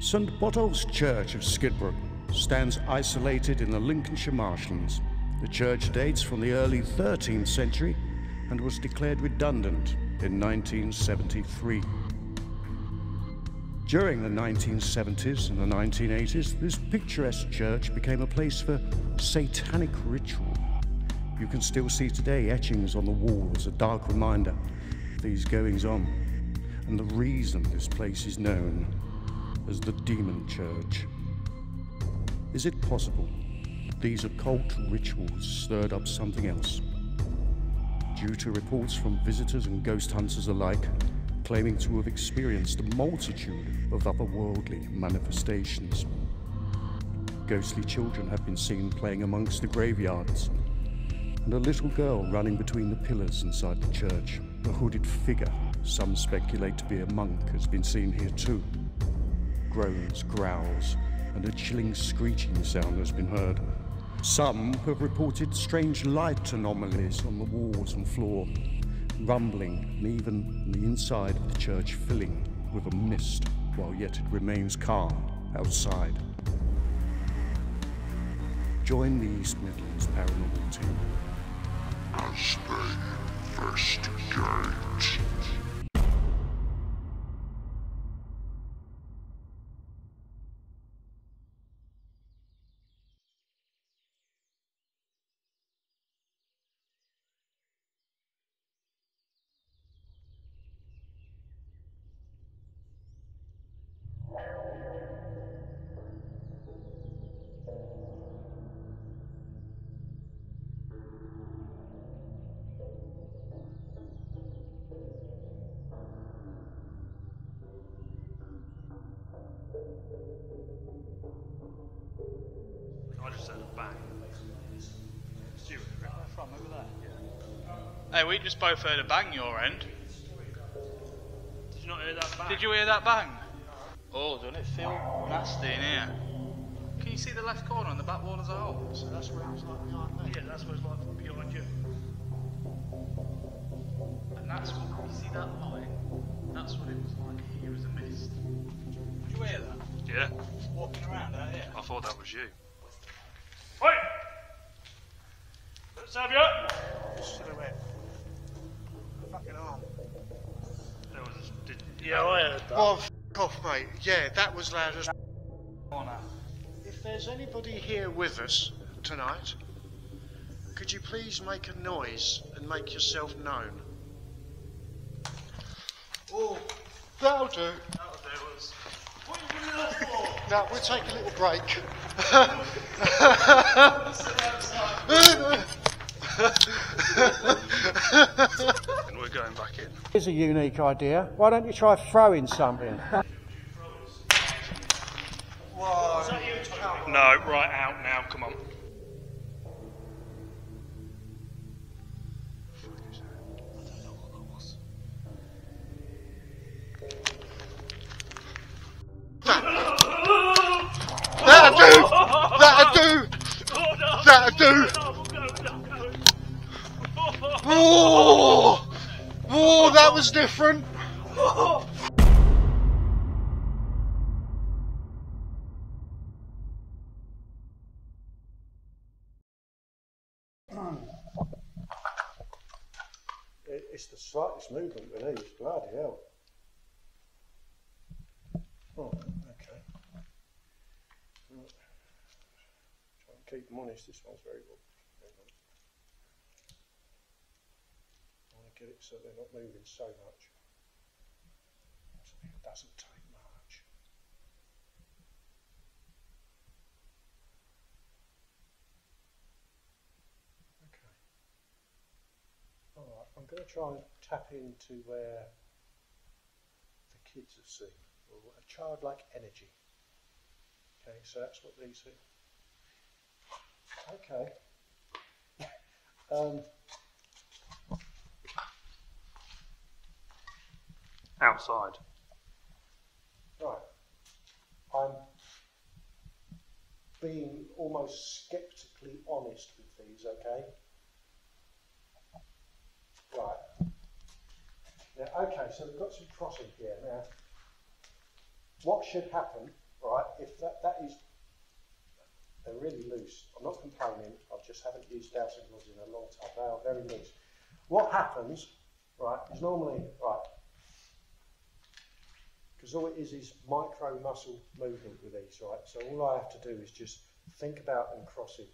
St Botolph's Church of Skidbrooke stands isolated in the Lincolnshire marshlands. The church dates from the early 13th century and was declared redundant in 1973. During the 1970s and the 1980s, this picturesque church became a place for satanic ritual. You can still see today etchings on the wall as a dark reminder of these goings-on, and the reason this place is known as the Demon Church. Is it possible these occult rituals stirred up something else? Due to reports from visitors and ghost hunters alike, claiming to have experienced a multitude of otherworldly manifestations. Ghostly children have been seen playing amongst the graveyards, and a little girl running between the pillars inside the church. A hooded figure, some speculate to be a monk, has been seen here too. Groans, growls, and a chilling screeching sound has been heard. Some have reported strange light anomalies on the walls and floor, rumbling, and even the inside of the church filling with a mist, while yet it remains calm outside. Join the East Midlands Paranormal team as they investigate. I just heard a bang. Stuart, where from? Over there? Yeah. Hey, we just both heard a bang your end. Did you not hear that bang? Did you hear that bang? Oh, doesn't it feel nasty in here? Can you see the left corner on the back wall as a whole? So that's where it was like behind me. Yeah, that's where it's like behind you. And that's what, you see that line? That's what it was like here as a mist. Did you hear that? Yeah. Walking around out here. I thought that was you. Wait! Let's have you! Silhouette. Fucking arm. There was a... Yeah, I heard that. Oh, f*** off, mate. Yeah, that was loud as... If there's anybody here with us tonight, could you please make a noise and make yourself known? Oh, that'll do. That'll do us. What are you doing that for? No, we'll take a little break. And we're going back in. Here's a unique idea. Why don't you try throwing something? Whoa. Is that you, Tony? No, right out now, come on. That'll do! That'll do! That'll do! Oh! Oh, that was different! It's the slightest movement we need, bloody hell. Oh, okay. Right. Try and keep them honest, this one's very good. I want to get it so they're not moving so much. It doesn't take much. Okay. Alright, I'm going to try and tap into where the kids have seen, or a childlike energy. Okay, so that's what these are. Okay. Outside. Right. I'm being almost sceptically honest with these, okay? Right. Now, okay, so we've got some crossing here. Now, what should happen, right? if that is, they're really loose. I'm not complaining, I just haven't used dowsing rods in a long time. They are very loose. What happens, right, is normally, right, because all it is micro muscle movement with these, right? So all I have to do is just think about them crossing.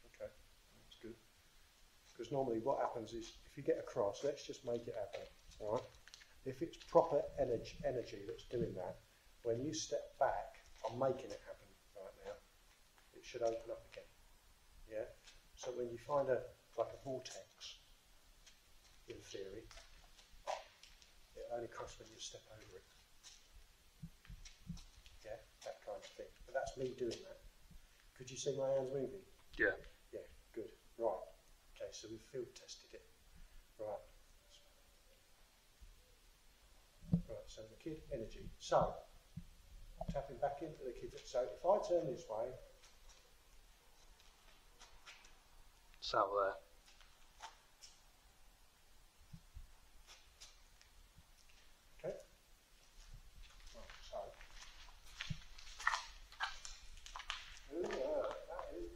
Okay, that's good. Because normally what happens is, if you get across, let's just make it happen, all right? If it's proper energy that's doing that, when you step back, I'm making it happen right now, it should open up again, yeah? So when you find like a vortex, in theory, it only crosses when you step over it. Yeah, that kind of thing. But that's me doing that. Could you see my hands moving? Yeah. Yeah, good. Right. Okay, so we've field tested it. Right. Right, so the kid energy. So, tapping back into the kid. So if I turn this way. It's out there. Okay. Right, so. Ooh, that is.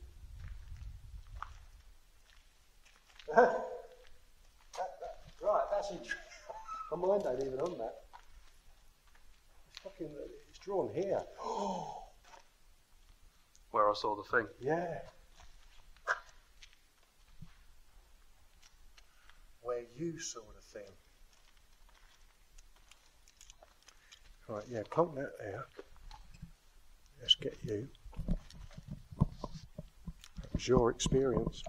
Right, that's interesting. My mind ain't even on that. It's fucking, it's drawn here. Where I saw the thing. Yeah. Where you saw the thing. Right, yeah, plonk that there. Let's get you. That was your experience.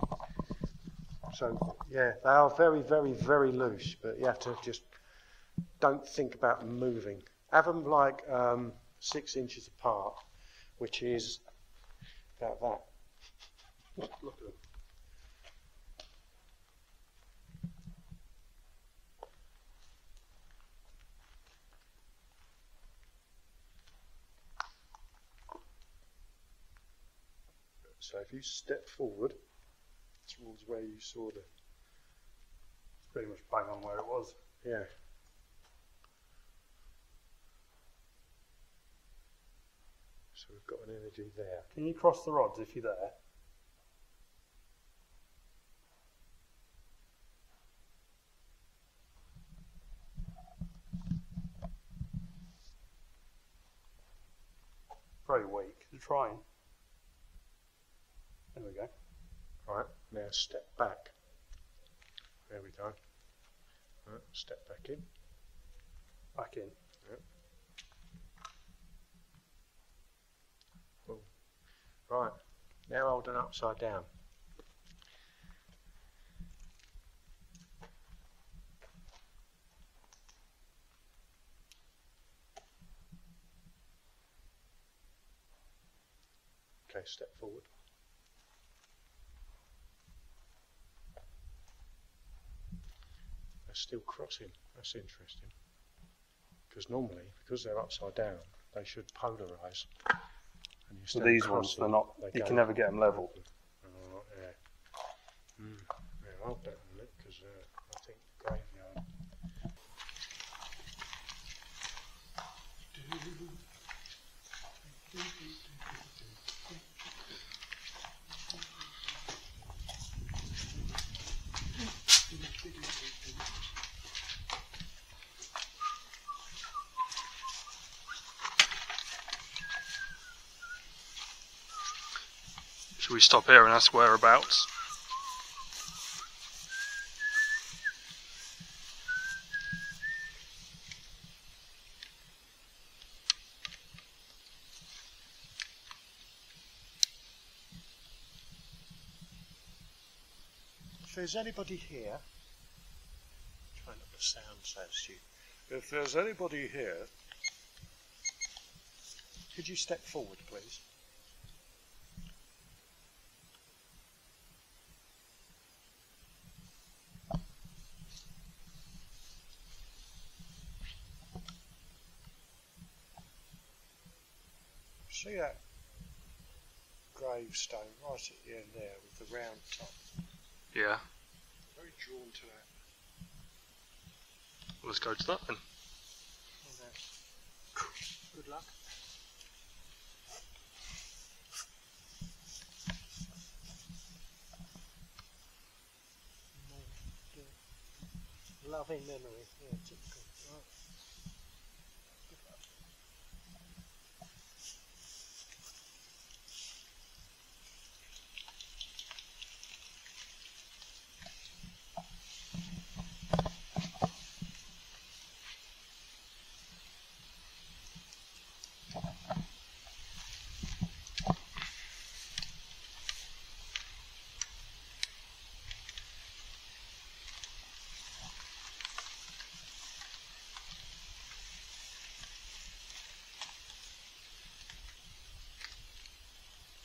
So, yeah, they are very, very, very loose, but you have to just don't think about them moving. Have them like 6 inches apart, which is about that. Look at them. So if you step forward towards where you saw the... Pretty much bang on where it was. Yeah. So we've got an energy there. Can you cross the rods if you're there? Very weak. You're trying. There we go. Right, now step back. There we go. Right, step back in. Back in. Yep. Cool. Right, now hold it upside down. Okay, step forward. They're still crossing. That's interesting. Because normally, because they're upside down, they should polarise. And So these ones, they're not. You can never get them level. Oh, yeah. Yeah, I'll bet on it because I think the graveyard. Should we stop here and ask whereabouts? If there's anybody here, try not to sound so stupid. If there's anybody here, could you step forward, please? See that gravestone right at the end there with the round top? Yeah. Very drawn to Let's go to that then. Good luck. Loving memory. Yeah, typical. Right. Good luck.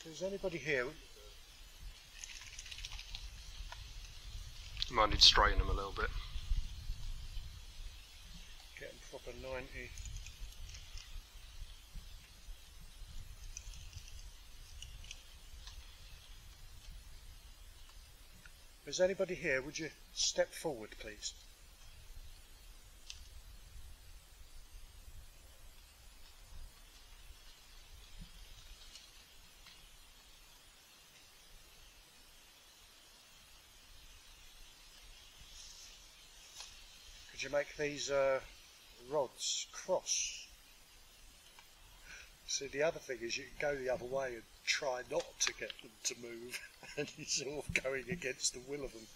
Is anybody here? Might need to straighten them a little bit. Get them proper 90. Is anybody here? Would you step forward, please? Could you make these rods cross? See, the other thing is you can go the other way and try not to get them to move, and you're sort of going against the will of them.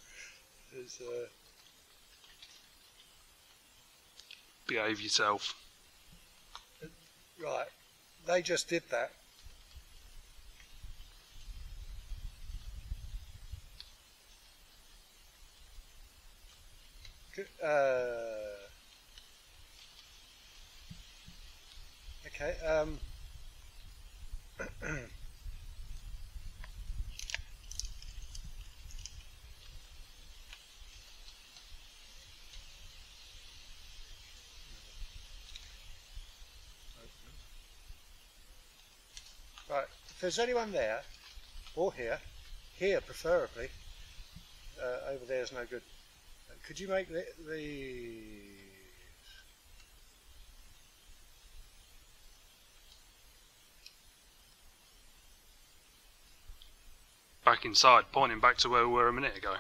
There's, Behave yourself. right, they just did that. Okay. Right. If there's anyone there, or here preferably, over there is no good. Could you make the Back inside, pointing back to where we were a minute ago.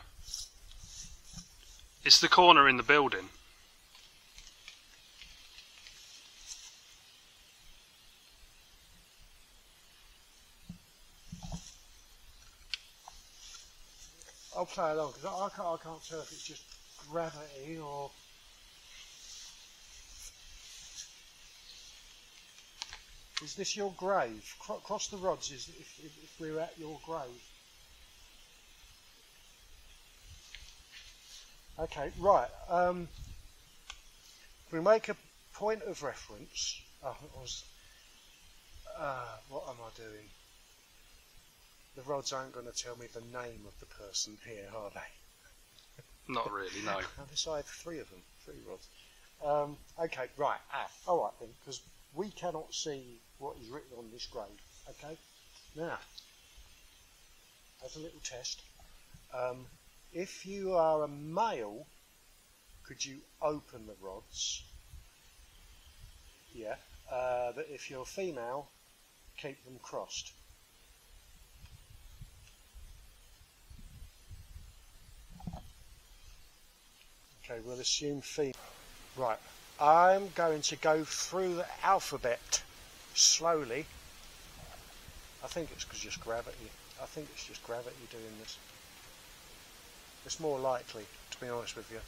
It's the corner in the building. I'll play along because I can't tell if it's just gravity or. Is this your grave? Cross the rods is if we're at your grave. Okay, right. We make a point of reference. What am I doing? The rods aren't going to tell me the name of the person here, are they? Not really, no. Unless I have 3 of them, 3 rods. Okay, right. All right then, because we cannot see what is written on this grave. Okay. Now, as a little test, if you are a male, could you open the rods? Yeah. But if you're a female, keep them crossed. Okay, we'll assume female. Right, I'm going to go through the alphabet slowly. I think it's just gravity. I think it's just gravity doing this. It's more likely, to be honest with you.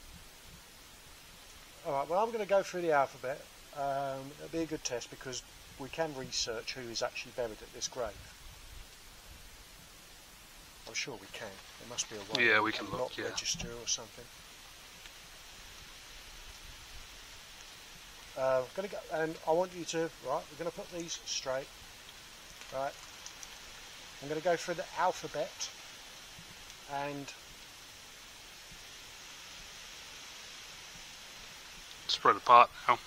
Alright, well I'm going to go through the alphabet. It'll be a good test because we can research who is actually buried at this grave. I'm sure we can. There must be a way. Yeah, we can look, yeah. Register or something. Gonna go, and I want you to, right, we're going to put these straight, right, I'm going to go through the alphabet, and Spread apart now.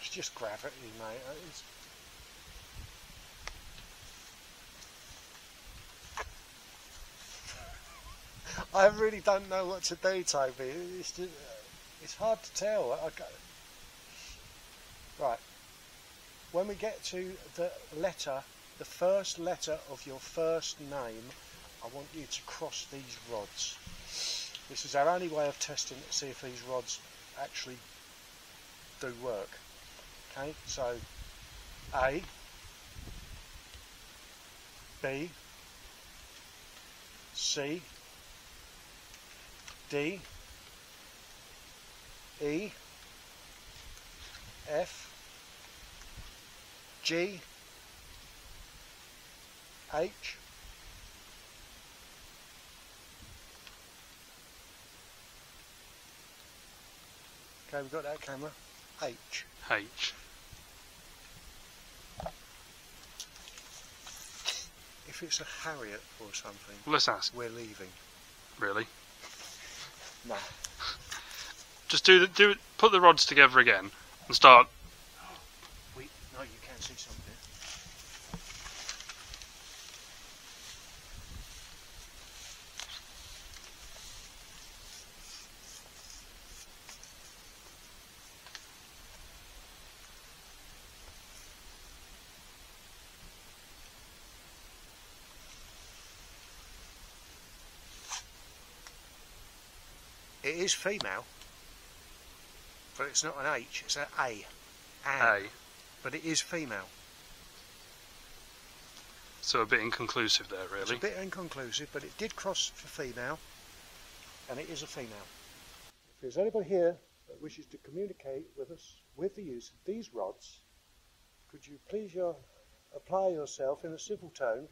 it's just gravity, mate. I really don't know what to do, Toby. It's just, It's hard to tell. Right. When we get to the letter, the first letter of your first name, I want you to cross these rods. This is our only way of testing to see if these rods actually do work. Okay, so A, B, C, D, E, F, G, H, okay, we've got that camera, H. H. If it's a Harriet or something, Let's ask. we're leaving. Really? No. Just put the rods together again and start. No, you can see something. It is female, but it's not an H, it's an A. A. But it is female. So a bit inconclusive there, It's really. a bit inconclusive, but it did cross for female, and it is a female. If there's anybody here that wishes to communicate with us with the use of these rods, could you please apply yourself in a civil tone?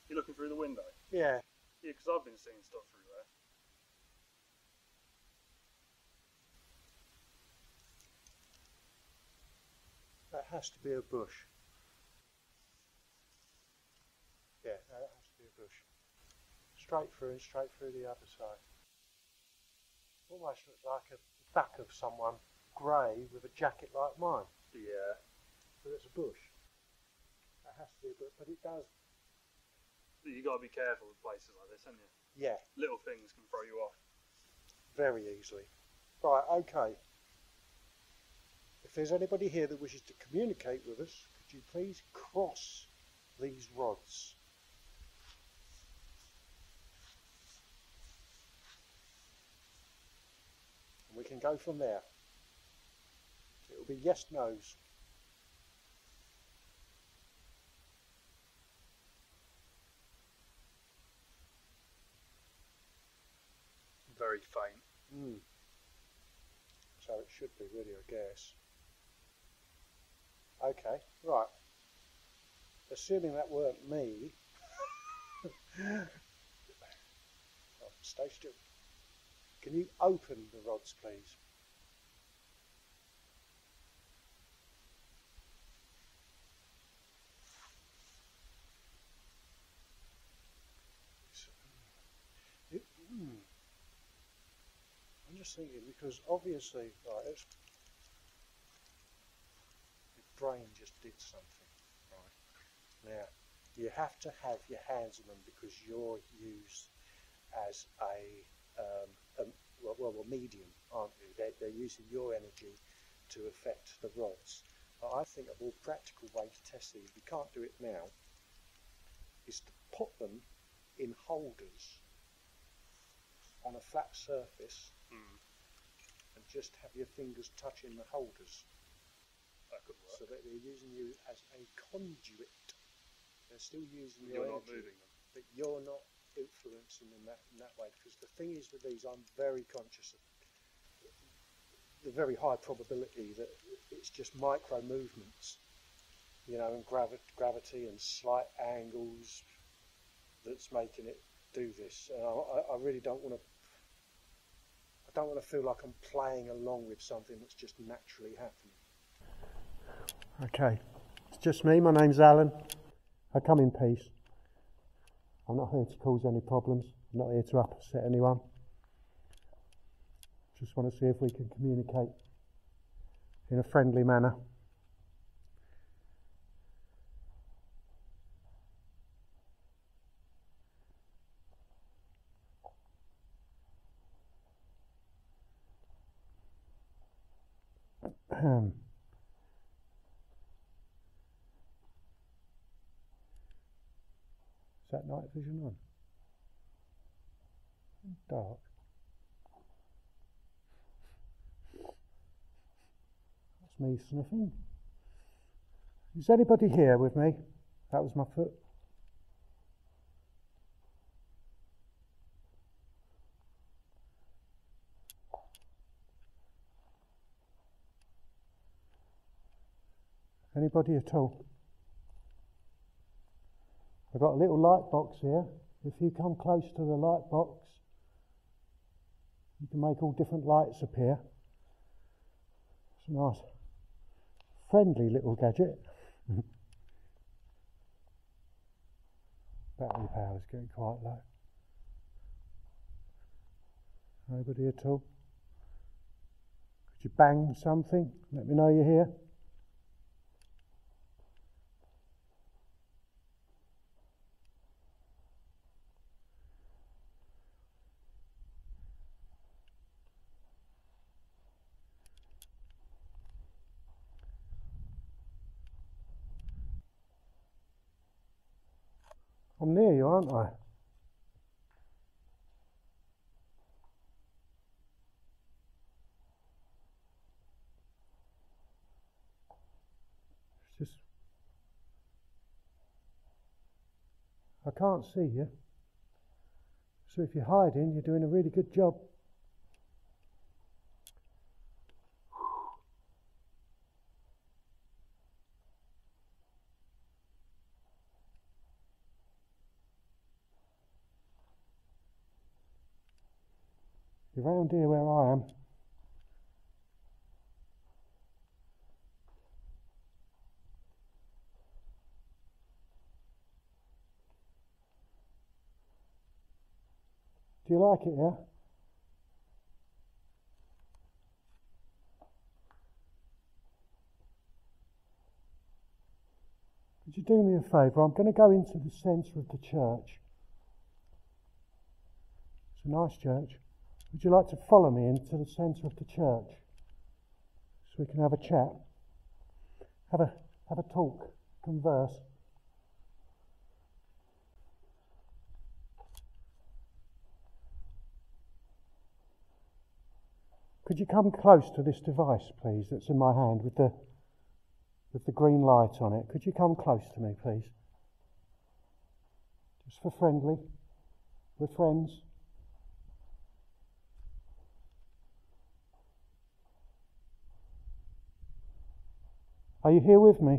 You're looking through the window? Yeah. Yeah, because I've been seeing stuff through there. That has to be a bush. Yeah, that has to be a bush. Straight through and straight through the other side. Almost looks like a back of someone grey with a jacket like mine. Yeah. But it's a bush. That has to be a bush, but it does. You got to be careful with places like this, haven't you? Yeah, Little things can throw you off. very easily. Right, okay. If there's anybody here that wishes to communicate with us, could you please cross these rods? And we can go from there. It will be yes, no's. Very faint. So it should be really, I guess. Okay, right. Assuming that weren't me. Oh, stay still. Can you open the rods, please? I'm just thinking, because obviously, right, the brain just did something, right? Now, you have to have your hands on them because you're used as a medium, aren't you? They're using your energy to affect the rods. But I think a more practical way to test these, we can't do it now, is to put them in holders on a flat surface and just have your fingers touching the holders. That could work. So that they're using you as a conduit. They're still using You're your not energy, moving them. but you're not influencing them in that way. Because the thing is with these, I'm very conscious of the very high probability that it's just micro movements, you know, and gravity and slight angles that's making it do this. And I really don't want to. I don't want to feel like I'm playing along with something that's just naturally happening. Okay, it's just me. My name's Alan. I come in peace. I'm not here to cause any problems. I'm not here to upset anyone. Just want to see if we can communicate in a friendly manner. Is that night vision on? Dark. That's me sniffing. Is anybody here with me? That was my foot. Anybody at all? I've got a little light box here. If you come close to the light box, you can make all different lights appear. It's a nice, friendly little gadget. Battery power's getting quite low. Nobody at all? Could you bang something? Let me know you're here. I'm near you, aren't I? It's just... I can't see you. So if you're hiding, you're doing a really good job. You're round here where I am. Do you like it here? Could you do me a favour? I'm going to go into the centre of the church. It's a nice church. Would you like to follow me into the centre of the church so we can have a chat, have a talk, converse? Could you come close to this device, please, that's in my hand with the green light on it? Could you come close to me, please? Just for friendly. We're friends. Are you here with me?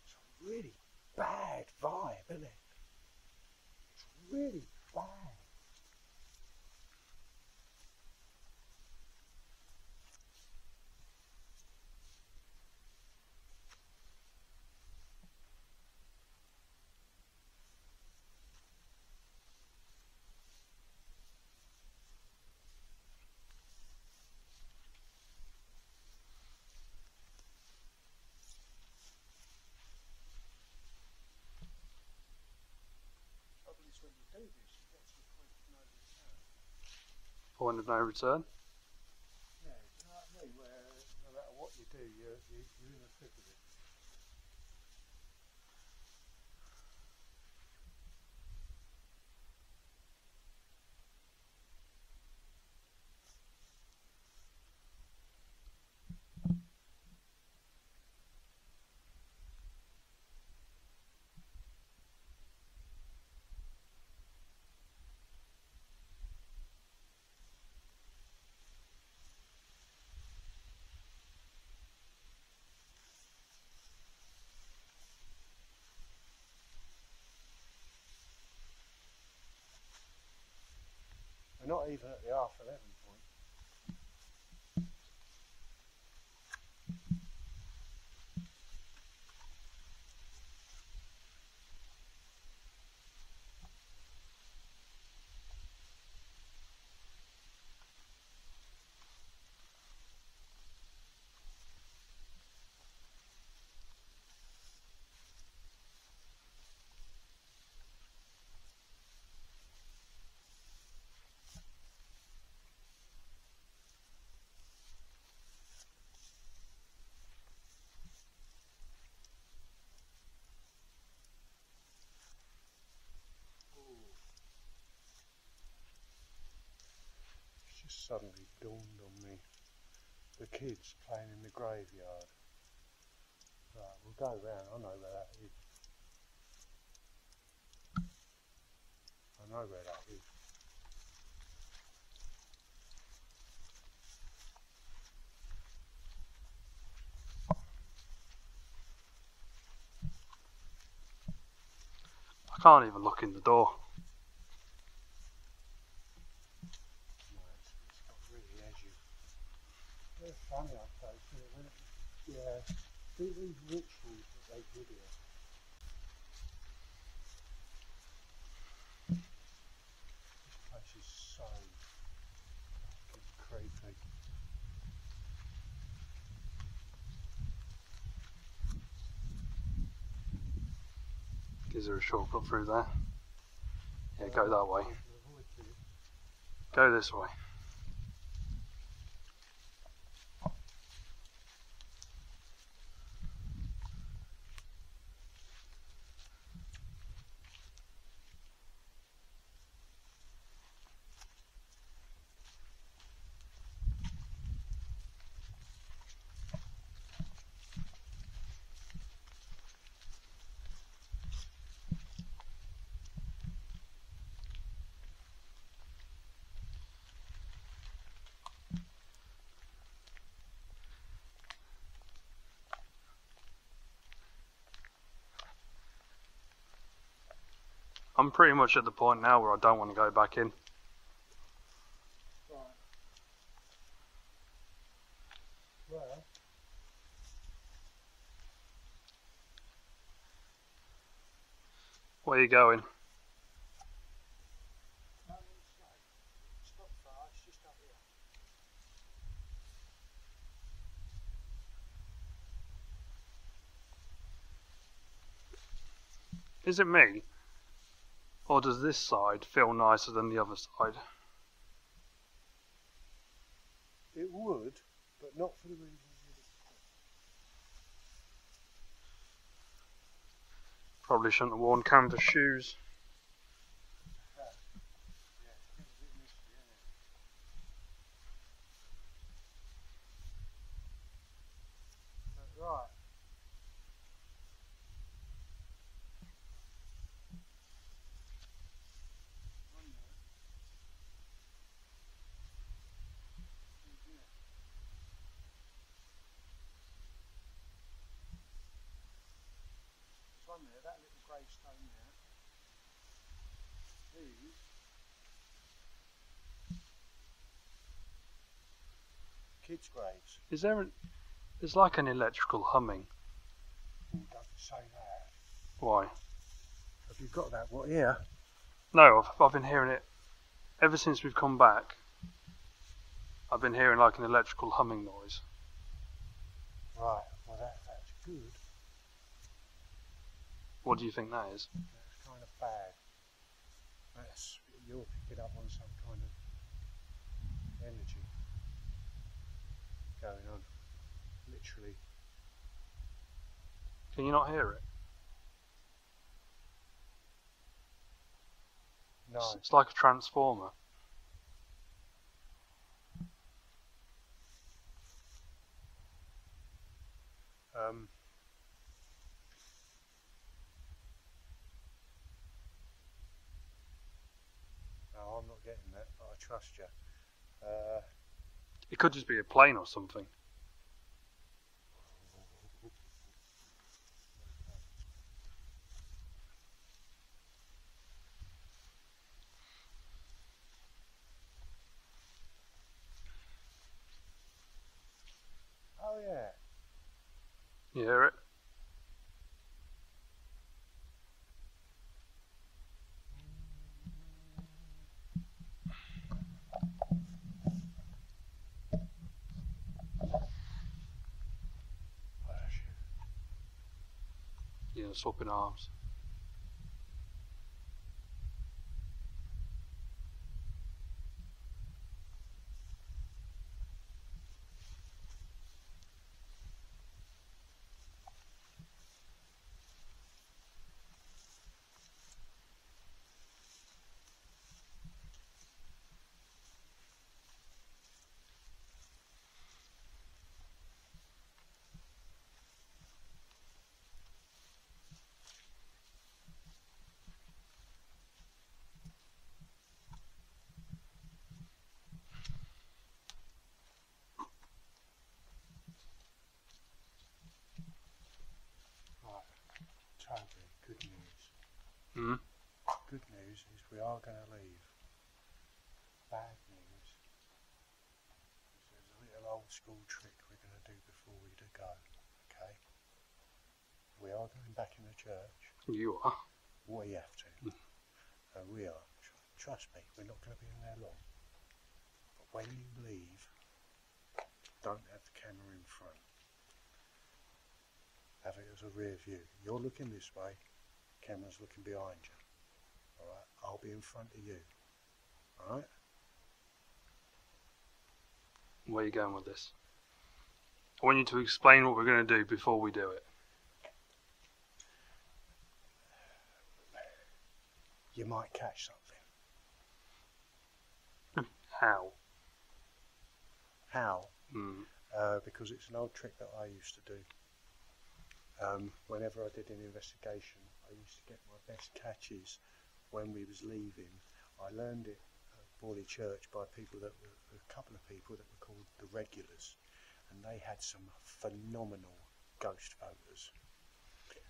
It's a really bad vibe, isn't it? It's really bad. When you do this, you get to the point of no return. Point of no return. Yeah, do you know what I mean? Where no matter what you do, you're in the thick of it. We're not even at the half 11 point. suddenly dawned on me. The kids playing in the graveyard. Right, we'll go round. I know where that is. I know where that is. I can't even look in the door. No, it's not really edgy. They're funny, I suppose. Yeah, these rituals that they did here. This place is so fucking creepy. Is there a shortcut through there? Yeah, go that way. Go this way. I'm pretty much at the point now where I don't want to go back in. Right. Well, Where are you going? it's not far, it's just up here. Is it me? Or does this side feel nicer than the other side? It would, but not for the reasons you'd expect. Probably shouldn't have worn canvas shoes. Yeah, it's a bit misty, isn't it? But right. One there, that little gravestone there. These kids' graves. Is there an... There's like an electrical humming. Oh, don't say that. Why? Have you got that? What here? No, I've been hearing it ever since we've come back. I've been hearing like an electrical humming noise. Right. Well, that's good. What do you think that is? That's kind of bad. That's you're picking up on some kind of energy going on. Literally. Can you not hear it? No. It's like a transformer. No, I'm not getting that, but I trust you. It could just be a plane or something. Oh yeah. You hear it? Yeah, swapping arms. are going to leave. Bad news. There's a little old school trick we're going to do before we do go. Okay? We are going back in the church. You are? We have to. We are. Trust me, we're not going to be in there long. But when you leave, don't have the camera in front. Have it as a rear view. You're looking this way, camera's looking behind you. Alright? I'll be in front of you. Alright? Where are you going with this? I want you to explain what we're going to do before we do it. You might catch something. How? How? Because it's an old trick that I used to do. Whenever I did an investigation, I used to get my best catches when we was leaving. I learned it at Botolph Church by people that were, a couple of people that were called the regulars, and they had some phenomenal ghost photos.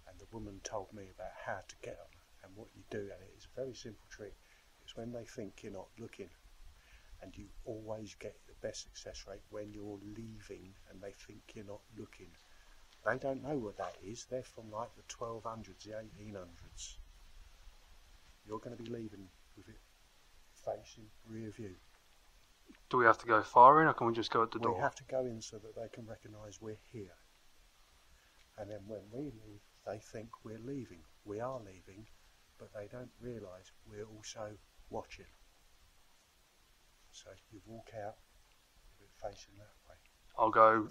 And the woman told me about how to get them and what you do, and it is a very simple trick. It's when they think you're not looking, and you always get the best success rate when you're leaving and they think you're not looking. They don't know what that is. They're from like the 1200s, the 1800s. You're going to be leaving with it facing rear view. Do we have to go far in, or can we just go at the door? We have to go in so that they can recognise we're here. And then when we leave, they think we're leaving. We are leaving, but they don't realise we're also watching. So you walk out with it facing that way. I'll go.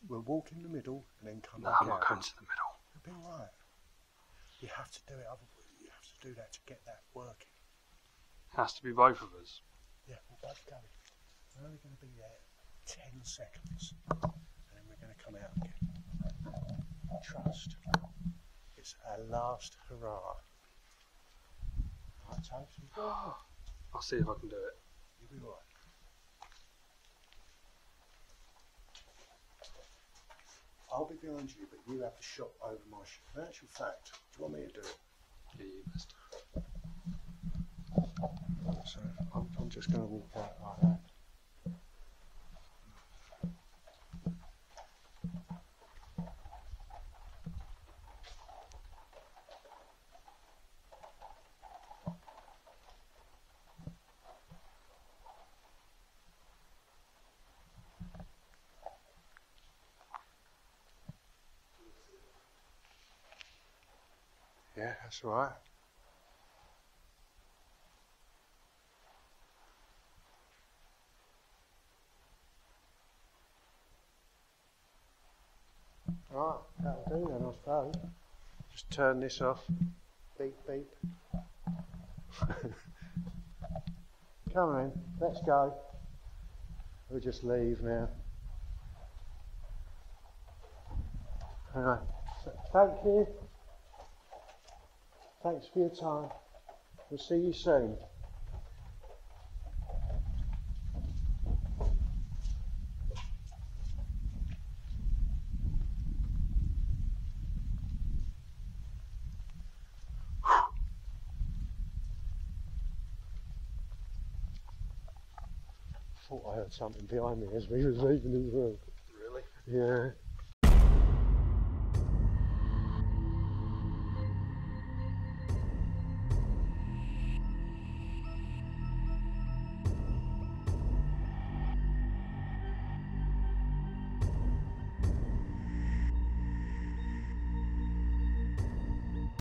We'll walk in the middle and then come No, back I'm not out. going to the middle. It'll be alright. You have to do it. You have to do that to get that working. Has to be both of us. Yeah, we'll both go. We're only going to be there 10 seconds, and then we're going to come out again. Trust. It's our last hurrah. Right, Topes, you go. I'll see if I can do it. You'll be alright. I'll be behind you, but you have the shot over my shot. In actual fact, do you want me to do it? Yeah, you best. So I'm just going to walk out like that. Yeah, that's all right. Right, that'll do then, I suppose. Just turn this off. Beep, beep. Come on, let's go. We'll just leave now. Alright, thank you. Thanks for your time. We'll see you soon. Thought I heard something behind me as we was leaving as well. Really? Yeah.